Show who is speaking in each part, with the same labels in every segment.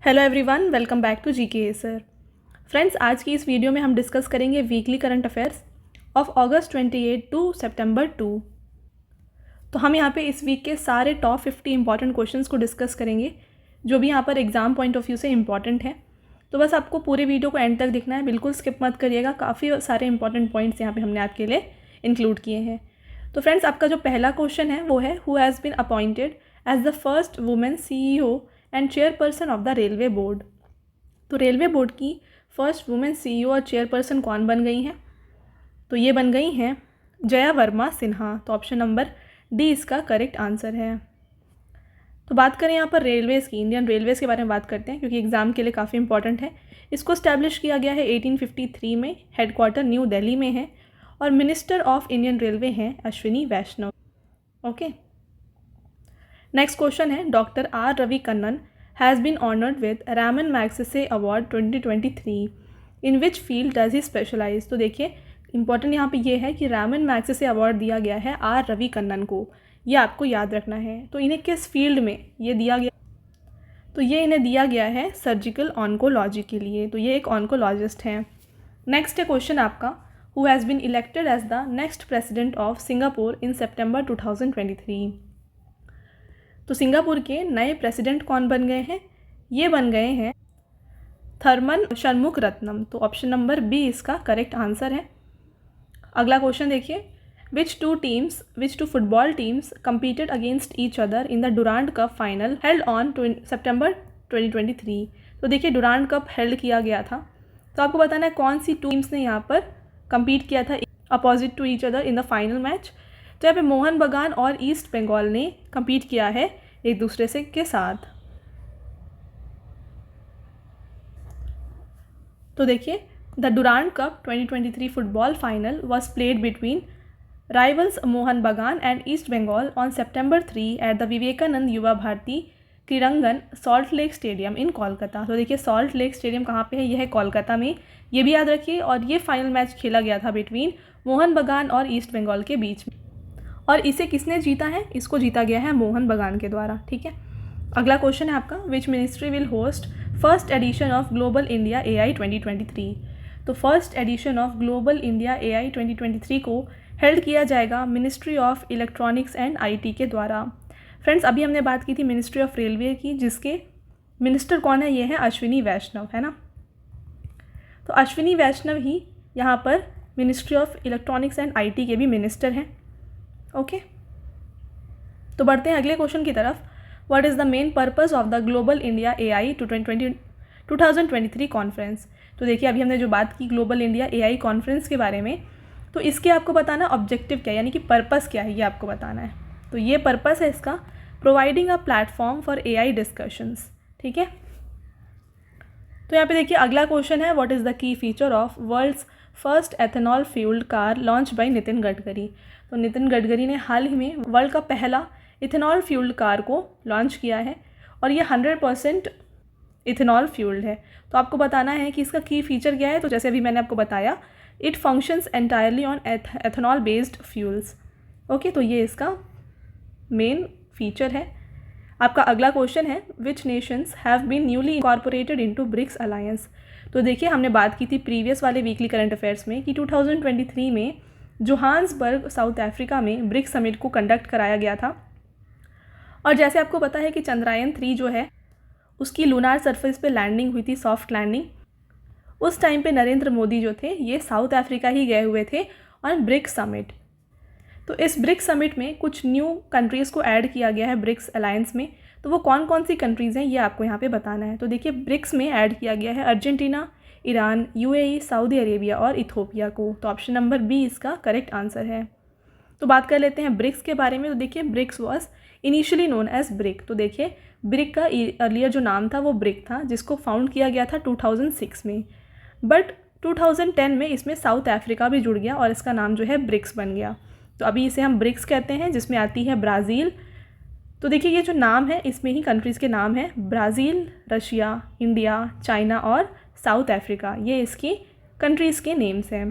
Speaker 1: Hello everyone, welcome back to GK sir. Friends, आज की इस वीडियो में हम डिस्कस करेंगे weekly current affairs of August 28 to September 2। तो हम यहाँ पे इस वीक के सारे टॉप 50 इंपॉर्टेंट क्वेश्चंस को डिस्कस करेंगे जो भी यहाँ पर एग्जाम पॉइंट ऑफ व्यू से इंपॉर्टेंट है। तो बस आपको पूरे वीडियो को एंड तक देखना है, बिल्कुल स्किप मत करिएगा। काफ़ी सारे इंपॉर्टेंट पॉइंट्स यहाँ पर हमने आपके लिए इंक्लूड किए हैं। तो फ्रेंड्स, आपका जो पहला क्वेश्चन है वो है, who has been appointed as the first women CEO and chairperson of the railway board. तो रेलवे बोर्ड की फर्स्ट वुमेन CEO और चेयरपर्सन कौन बन गई हैं? तो ये बन गई हैं जया वर्मा सिन्हा। तो ऑप्शन नंबर डी इसका करेक्ट आंसर है। तो बात करें यहाँ पर रेलवेज़ की, इंडियन रेलवेज़ के बारे में बात करते हैं क्योंकि एग्ज़ाम के लिए काफ़ी इंपॉर्टेंट है। इसको इस्टेब्लिश किया गया है 1853 में, हेडक्वार्टर न्यू दिल्ली में है और मिनिस्टर ऑफ इंडियन रेलवे हैं Ashwini Vaishnaw. Okay, next question है, doctor R Ravi Kannan has been honoured with Raman Magsaysay award 2023। In which field does he specialise. तो देखिए, इंपॉर्टेंट यहाँ पे ये है कि रामन मैग्सेसे अवार्ड दिया गया है आर रवि कन्नन को, ये आपको याद रखना है। तो इन्हें किस फील्ड में ये दिया गया? तो ये इन्हें दिया गया है सर्जिकल ऑन्कोलॉजी के लिए। तो ये एक ऑन्कोलॉजिस्ट हैं। नेक्स्ट है क्वेश्चन आपका, who has been elected as the next president of Singapore in September 2023। तो सिंगापुर के नए प्रेसिडेंट कौन बन गए हैं? ये बन गए हैं थर्मन शनमुगरत्नम। तो ऑप्शन नंबर बी इसका करेक्ट आंसर है। अगला क्वेश्चन देखिए, which two football teams competed against each other in the Durand cup final held on September 2023। तो देखिए, डुरांड कप हेल्ड किया गया था। तो आपको बताना है कौन सी टीम्स ने यहाँ पर compete किया था opposite to each other in the final match. तो यहाँ पे मोहन बगान और ईस्ट बंगाल ने compete किया है एक दूसरे से के साथ। तो देखिए, the Durand cup 2023 football final was played between rivals Mohun Bagan and east Bengal on September 3 at the Vivekananda Yuba Bharati Krirangan salt lake stadium in Kolkata. तो देखिए, सॉल्ट लेक स्टेडियम कहाँ पे है? यह है कोलकाता में, ये भी याद रखिए। और ये फाइनल मैच खेला गया था बिटवीन मोहन बगान और ईस्ट बंगाल के बीच में। और इसे किसने जीता है? इसको जीता गया है मोहन बगान के द्वारा। ठीक है, अगला क्वेश्चन है आपका, which ministry will host first edition of global India AI 2023। तो first edition of global India AI 2023 को हेल्ड किया जाएगा ministry of electronics and IT के द्वारा। फ्रेंड्स, अभी हमने बात की थी मिनिस्ट्री ऑफ रेलवे की, जिसके मिनिस्टर कौन है? ये है अश्विनी वैष्णव, है ना। तो अश्विनी वैष्णव ही यहाँ पर ministry of electronics and IT के भी मिनिस्टर हैं। ओके, तो बढ़ते हैं अगले क्वेश्चन की तरफ। What is the main purpose of the global India AI 2023 conference. तो देखिए, अभी हमने जो बात की ग्लोबल इंडिया AI कॉन्फ्रेंस के बारे में, तो इसके आपको बताना ऑब्जेक्टिव क्या है, यानी कि पर्पस क्या है, ये आपको बताना है। तो ये पर्पस है इसका, providing a platform for AI discussions. ठीक है, तो यहाँ पे देखिए अगला क्वेश्चन है, what is the key feature of world's first ethanol fuelled car launch by Nitin Gadkari. तो नितिन गडकरी ने हाल ही में वर्ल्ड का पहला इथेनॉल फ्यूल्ड कार को लॉन्च किया है और ये 100% इथेनॉल फ्यूल्ड है। तो आपको बताना है कि इसका की फीचर क्या है। तो जैसे अभी मैंने आपको बताया, it functions entirely on ethanol based fuels. Okay, तो ये इसका मेन फीचर है। आपका अगला क्वेश्चन है, which nations have been newly incorporated into BRICS alliance. तो देखिए, हमने बात की थी प्रीवियस वाले वीकली करंट अफेयर्स में कि 2023 में जोहान्सबर्ग साउथ अफ्रीका में ब्रिक्स समिट को कंडक्ट कराया गया था। और जैसे आपको पता है कि चंद्रयान 3 जो है उसकी लूनार सरफेस पे लैंडिंग हुई थी, सॉफ्ट लैंडिंग। उस टाइम पे नरेंद्र मोदी जो थे ये साउथ अफ्रीका ही गए हुए थे ऑन ब्रिक्स समिट। तो इस ब्रिक्स समिट में कुछ न्यू कंट्रीज़ को ऐड किया गया है ब्रिक्स अलायंस में। तो वो कौन कौन सी कंट्रीज़ हैं ये आपको यहाँ पे बताना है। तो देखिए, ब्रिक्स में ऐड किया गया है Argentina, Iran, UAE, Saudi Arabia और इथोपिया को। तो ऑप्शन नंबर बी इसका करेक्ट आंसर है। तो बात कर लेते हैं ब्रिक्स के बारे में। तो देखिए, BRICS was initially known as BRIC. तो देखिए, ब्रिक का अर्लियर जो नाम था वो ब्रिक था, जिसको फाउंड किया गया था 2006 में। बट 2010 में इसमें साउथ अफ्रीका भी जुड़ गया और इसका नाम जो है ब्रिक्स बन गया। तो अभी इसे हम ब्रिक्स कहते हैं, जिसमें आती है ब्राज़ील। तो देखिए, ये जो नाम है इसमें ही कंट्रीज़ के नाम हैं, ब्राज़ील, रशिया, इंडिया, चाइना और साउथ अफ्रीका। ये इसकी कंट्रीज़ के नेम्स हैं।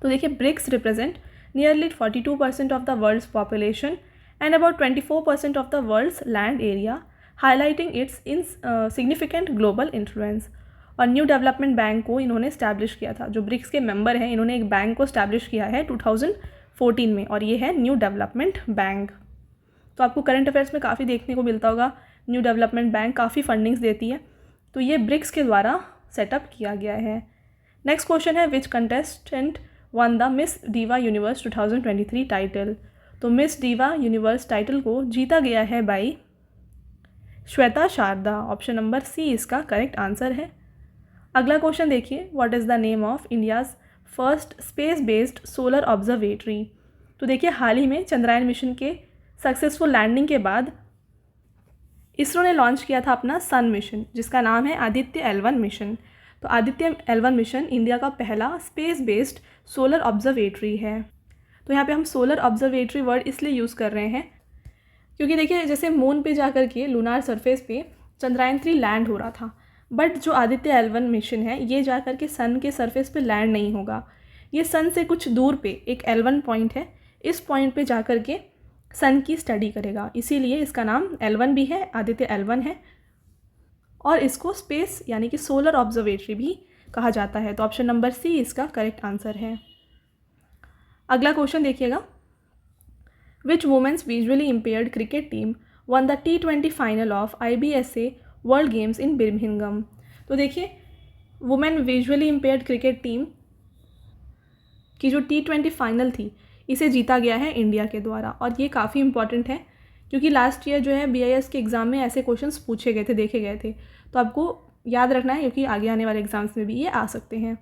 Speaker 1: तो देखिए, BRICS represent nearly 42% of the world's population and about 24% of the world's land area highlighting its in significant global influence. और न्यू डेवलपमेंट बैंक को इन्होंने इस्टेब्लिश किया था, जो ब्रिक्स के मेंबर हैं इन्होंने एक बैंक को इस्टेब्लिश किया है 2014 में, और ये है न्यू डेवलपमेंट बैंक। तो आपको करंट अफेयर्स में काफ़ी देखने को मिलता होगा, न्यू डेवलपमेंट बैंक काफ़ी फंडिंग्स देती है, तो ये ब्रिक्स के द्वारा सेटअप किया गया है। नेक्स्ट क्वेश्चन है, which contestant won the Miss Diva Universe 2023 title. तो मिस डीवा यूनिवर्स टाइटल को जीता गया है by Shweta Sharda. Option number C इसका करेक्ट आंसर है। अगला क्वेश्चन देखिए, what is the name of India's first space based solar observatory. तो देखिए हाल ही में चंद्रयान मिशन के सक्सेसफुल लैंडिंग के बाद इसरो ने लॉन्च किया था अपना सन मिशन, जिसका नाम है आदित्य L1 मिशन। तो आदित्य L1 मिशन इंडिया का पहला स्पेस बेस्ड सोलर ऑब्जर्वेटरी है। तो यहाँ पे हम सोलर ऑब्जर्वेटरी वर्ड इसलिए यूज़ कर रहे हैं क्योंकि देखिए जैसे मून पे जा कर के लूनार सरफेस पे चंद्रयान 3 लैंड हो रहा था, बट जो आदित्य L1 मिशन है ये जा कर के सन के सरफेस पे लैंड नहीं होगा, ये सन से कुछ दूर पे एक L1 पॉइंट है, इस पॉइंट पे जा कर के सन की स्टडी करेगा, इसीलिए इसका नाम L1 भी है, आदित्य L1 है, और इसको स्पेस यानी कि सोलर ऑब्जर्वेटरी भी कहा जाता है। तो ऑप्शन नंबर सी इसका करेक्ट आंसर है। अगला क्वेश्चन देखिएगा, which women's visually impaired cricket team won the T20 final of IBSA world games in Birmingham. तो देखिए women visually impaired cricket team की जो T20 फाइनल थी इसे जीता गया है इंडिया के द्वारा, और ये काफ़ी इंपॉर्टेंट है क्योंकि लास्ट ईयर जो है BIS के एग्ज़ाम में ऐसे क्वेश्चंस पूछे गए थे, देखे गए थे, तो आपको याद रखना है क्योंकि आगे आने वाले एग्जाम्स में भी ये आ सकते हैं।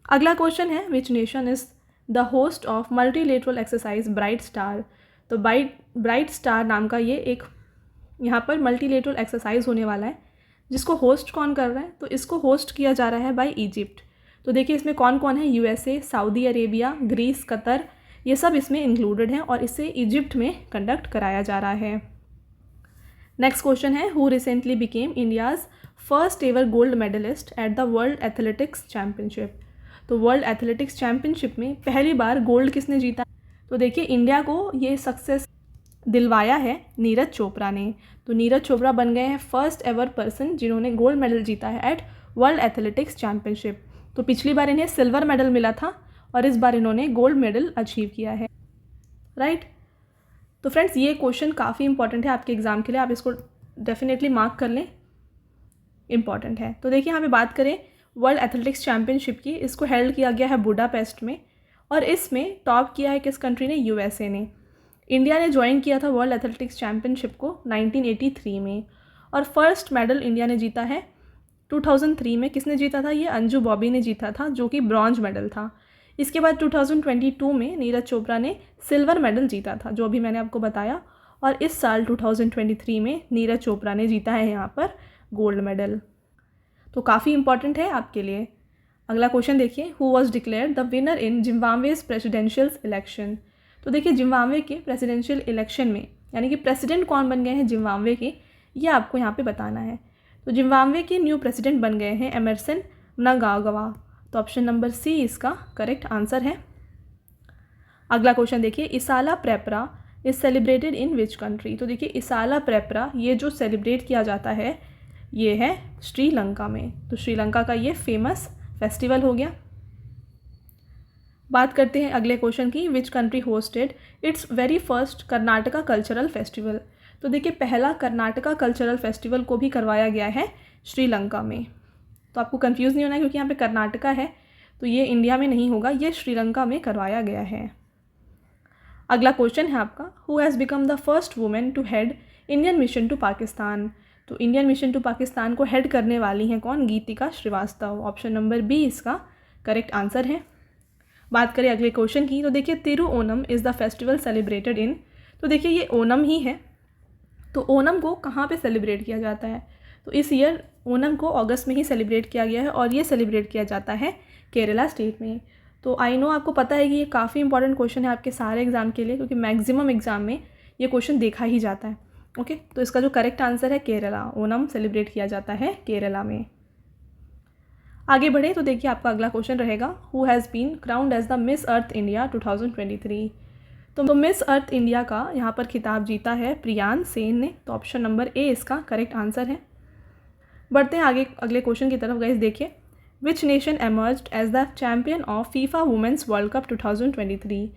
Speaker 1: अगला क्वेश्चन है, which nation is the host of multilateral exercise bright star. तो ब्राइट स्टार नाम का ये एक यहाँ पर मल्टीलेटरल एक्सरसाइज होने वाला है, जिसको होस्ट कौन कर रहा है, तो इसको होस्ट किया जा रहा है बाय इजिप्ट। तो देखिए इसमें कौन कौन है, USA, Saudi Arabia, Greece, Qatar, ये सब इसमें इंक्लूडेड हैं, और इसे इजिप्ट में कंडक्ट कराया जा रहा है। नेक्स्ट क्वेश्चन है, who recently became India's first ever gold medallist at the world athletics championship. तो वर्ल्ड एथलेटिक्स चैम्पियनशिप में पहली बार गोल्ड किसने जीता। तो देखिए इंडिया को ये सक्सेस दिलवाया है नीरज चोपड़ा ने। तो नीरज चोपड़ा बन गए हैं फर्स्ट एवर पर्सन जिन्होंने गोल्ड मेडल जीता है एट वर्ल्ड एथलेटिक्स चैम्पियनशिप। तो पिछली बार इन्हें सिल्वर मेडल मिला था और इस बार इन्होंने गोल्ड मेडल अचीव किया है, राइट। तो फ्रेंड्स ये क्वेश्चन काफ़ी इंपॉर्टेंट है आपके एग्ज़ाम के लिए, आप इसको डेफिनेटली मार्क कर लें, इंपॉर्टेंट है। तो देखिए यहाँ पे बात करें वर्ल्ड एथलेटिक्स चैम्पियनशिप की, इसको हेल्ड किया गया है बुडापेस्ट में, और इसमें टॉप किया है किस कंट्री ने, USA ने। इंडिया ने ज्वाइन किया था वर्ल्ड एथलेटिक्स चैम्पियनशिप को 1983 में, और फर्स्ट मेडल इंडिया ने जीता है 2003 में। किसने जीता था, ये अंजू बॉबी ने जीता था, जो कि ब्रॉन्ज मेडल था। इसके बाद 2022 में नीरज चोपड़ा ने सिल्वर मेडल जीता था, जो अभी मैंने आपको बताया, और इस साल 2023 में नीरज चोपड़ा ने जीता है यहाँ पर गोल्ड मेडल। तो काफ़ी इंपॉर्टेंट है आपके लिए। अगला क्वेश्चन देखिए, who was declared the winner in Zimbabwe's presidential election. तो देखिए जिम्बाब्वे के प्रेसिडेंशियल इलेक्शन में यानी कि प्रेसिडेंट कौन बन गए हैं जिम्बाब्वे के, ये आपको यहाँ पे बताना है। तो जिम्बाब्वे के न्यू प्रेसिडेंट बन गए हैं एमरसन म्नांगाग्वा। तो ऑप्शन नंबर सी इसका करेक्ट आंसर है। अगला क्वेश्चन देखिए, Esala Perahera is celebrated in which country. तो देखिए इसाला प्रेपरा ये जो सेलिब्रेट किया जाता है ये है श्रीलंका में। तो श्रीलंका का ये फेमस फेस्टिवल हो गया। बात करते हैं अगले क्वेश्चन की, which country hosted it's very first Karnataka cultural festival. तो देखिए पहला कर्नाटका कल्चरल फेस्टिवल को भी करवाया गया है श्रीलंका में। तो आपको कंफ्यूज नहीं होना है क्योंकि यहाँ पे कर्नाटका है तो ये इंडिया में नहीं होगा, ये श्रीलंका में करवाया गया है। अगला क्वेश्चन है आपका, who has become the first women to head Indian mission to Pakistan. तो इंडियन मिशन टू पाकिस्तान को हेड करने वाली हैं कौन, Geetika Srivastava. Option number B इसका करेक्ट आंसर है। बात करें अगले क्वेश्चन की, तो देखिए Thiruonam is the festival celebrated in. तो देखिए ये ओनम ही है, तो ओनम को कहाँ पे सेलिब्रेट किया जाता है, तो इस ईयर ओनम को अगस्त में ही सेलिब्रेट किया गया है और ये सेलिब्रेट किया जाता है केरला स्टेट में। तो आई नो आपको पता है कि ये काफ़ी इंपॉर्टेंट क्वेश्चन है आपके सारे एग्जाम के लिए, क्योंकि मैक्सिमम एग्जाम में ये क्वेश्चन देखा ही जाता है। ओके, तो इसका जो करेक्ट आंसर है केरला, ओनम सेलिब्रेट किया जाता है केरला में। आगे बढ़े तो देखिए आपका अगला क्वेश्चन रहेगा, who has been crowned as the Miss Earth India 2023। तो मिस अर्थ इंडिया का यहाँ पर खिताब जीता है प्रियान सेन ने, तो ऑप्शन नंबर ए इसका करेक्ट आंसर है। बढ़ते हैं आगे अगले क्वेश्चन की तरफ। गाइस देखिए, which nation emerged as the champion of FIFA women's world cup 2023।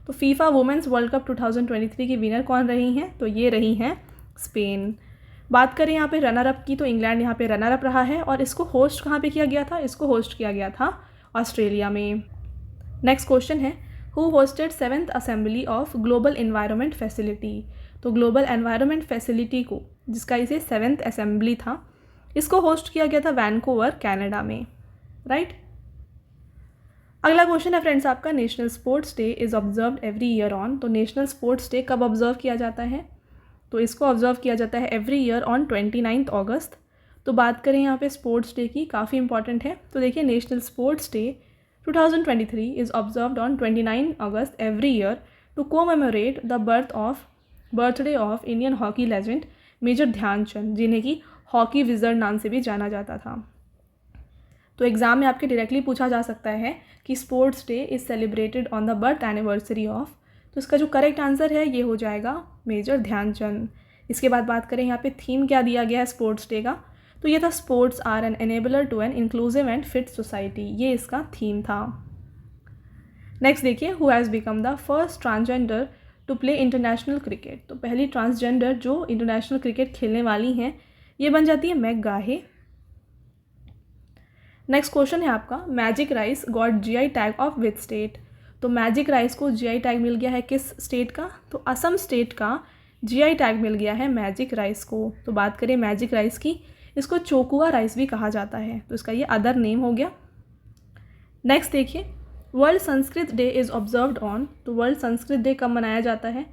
Speaker 1: तो फीफा वुमेंस वर्ल्ड कप 2023 की विनर कौन रही हैं, तो ये रही हैं स्पेन। बात करें यहाँ पे रनर अप की, तो इंग्लैंड यहाँ पे रनर अप रहा है, और इसको होस्ट कहाँ पे किया गया था, इसको होस्ट किया गया था ऑस्ट्रेलिया में। नेक्स्ट क्वेश्चन है, who hosted 7th assembly of global environment facility. तो ग्लोबल एनवायरनमेंट फैसिलिटी को, जिसका इसे 7th असेंबली था, इसको होस्ट किया गया था वैनकूवर कनाडा में, राइट। अगला क्वेश्चन है फ्रेंड्स आपका, national sports day is observed every year on. तो नेशनल स्पोर्ट्स डे कब ऑब्जर्व किया जाता है, तो इसको ऑब्जर्व किया जाता है एवरी ईयर ऑन 29 अगस्त। तो बात करें यहाँ पे स्पोर्ट्स डे की, काफ़ी इंपॉर्टेंट है। तो देखिए, national sports day 2023 is observed on 29 August every year to commemorate the birthday of Indian hockey legend major Dhyan Chand, जिन्हें कि हॉकी विज़र्ड नाम से भी जाना जाता था। तो एग्ज़ाम में आपके डायरेक्टली पूछा जा सकता है कि sports day is celebrated on the birth anniversary of, तो इसका जो करेक्ट आंसर है ये हो जाएगा मेजर ध्यानचंद। इसके बाद बात करें यहाँ पे थीम क्या दिया गया है स्पोर्ट्स डे का, तो ये था sports are an enabler to an inclusive and fit society, ये इसका थीम था। नेक्स्ट देखिए, who has become the first transgender to play international cricket. तो पहली ट्रांसजेंडर जो इंटरनेशनल क्रिकेट खेलने वाली हैं ये बन जाती है मैग गाहे। नेक्स्ट क्वेश्चन है आपका, magic rice got GI tag of which state. तो मैजिक राइस को जीआई टैग मिल गया है किस स्टेट का, तो असम स्टेट का जीआई टैग मिल गया है मैजिक राइस को। तो बात करें मैजिक राइस की, इसको चोकुआ राइस भी कहा जाता है, तो इसका ये अदर नेम हो गया। नेक्स्ट देखिए, world Sanskrit day is observed on. तो वर्ल्ड संस्कृत डे कब मनाया जाता है,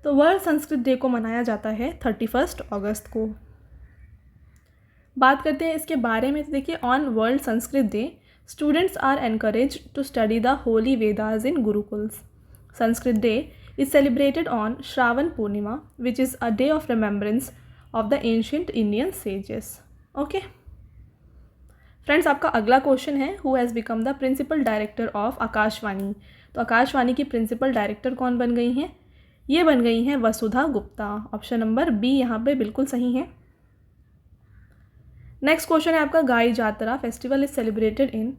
Speaker 1: तो वर्ल्ड संस्कृत डे को मनाया जाता है 31 अगस्त को। बात करते हैं इसके बारे में, तो देखिए, on world Sanskrit day students are encourage to study the holy Vedas in gurukuls. Sanskrit day is celebrated on Shravan Purnima which is a day of remembrance of the ancient Indian sages. Okay friends, आपका अगला क्वेश्चन है, who has become the principal director of Akashvani. तो आकाशवाणी की principal director कौन बन गई हैं, ये बन गई हैं वसुधा गुप्ता। ऑप्शन नंबर बी यहाँ पे बिल्कुल सही है। नेक्स्ट क्वेश्चन है आपका, गाई जात्रा फेस्टिवल इज सेलिब्रेटेड इन।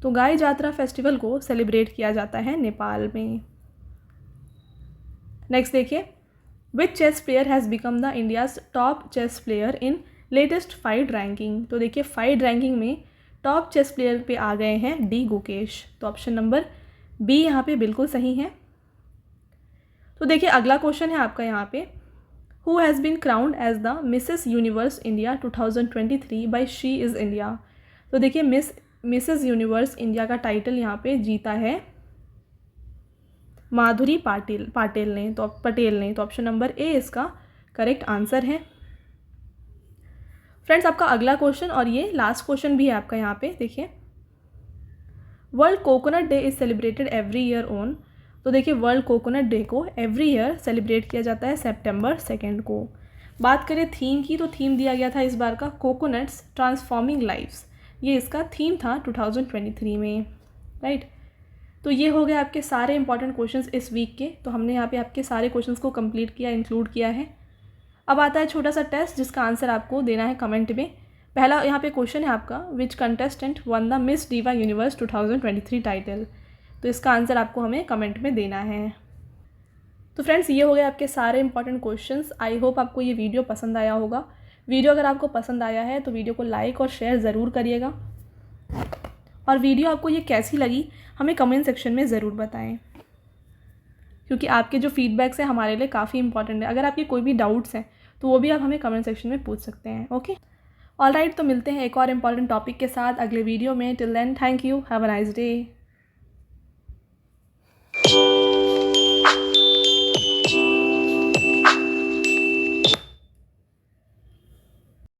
Speaker 1: तो गाई जात्रा फेस्टिवल को सेलिब्रेट किया जाता है नेपाल में। नेक्स्ट देखिए, which chess player has become the India's top chess player in latest FIDE ranking. तो देखिए, फाइड रैंकिंग में टॉप चेस प्लेयर पे आ गए हैं डी गुकेश। तो ऑप्शन नंबर बी यहाँ पे बिल्कुल सही है। तो देखिए, अगला क्वेश्चन है आपका यहाँ पे, who has been crowned as the Mrs Universe India 2023 by she is India. तो देखिए, मिसेस यूनिवर्स इंडिया का टाइटल यहाँ पे जीता है माधुरी पटेल ने। तो ऑप्शन नंबर ए इसका करेक्ट आंसर है। फ्रेंड्स, आपका अगला क्वेश्चन और ये लास्ट क्वेश्चन भी है आपका यहाँ पे, देखिए, world coconut day is celebrated every year on. तो देखिए, वर्ल्ड कोकोनट डे को एवरी ईयर सेलिब्रेट किया जाता है September 2 को। बात करें थीम की, तो थीम दिया गया था इस बार का कोकोनट्स ट्रांसफॉर्मिंग लाइव्स, ये इसका थीम था 2023 में, राइट। तो ये हो गए आपके सारे इंपॉर्टेंट क्वेश्चंस इस वीक के। तो हमने यहाँ पे आपके सारे क्वेश्चंस को कंप्लीट किया, इंक्लूड किया है। अब आता है छोटा सा टेस्ट जिसका आंसर आपको देना है कमेंट में। पहला यहाँ पे क्वेश्चन है आपका, which contestant won the Miss Diva Universe 2023 title. तो इसका आंसर आपको हमें कमेंट में देना है। तो फ्रेंड्स, ये हो गए आपके सारे इंपॉर्टेंट क्वेश्चंस। आई होप आपको ये वीडियो पसंद आया होगा। वीडियो अगर आपको पसंद आया है तो वीडियो को लाइक और शेयर ज़रूर करिएगा, और वीडियो आपको ये कैसी लगी हमें कमेंट सेक्शन में ज़रूर बताएं, क्योंकि आपके जो फीडबैक्स हैं हमारे लिए काफ़ी इंपॉर्टेंट है। अगर आपके कोई भी डाउट्स हैं तो वो भी आप हमें कमेंट सेक्शन में पूछ सकते हैं। ओके, ऑलराइट, तो मिलते हैं एक और इम्पॉर्टेंट टॉपिक के साथ अगले वीडियो में। Till then, thank you, have a nice day.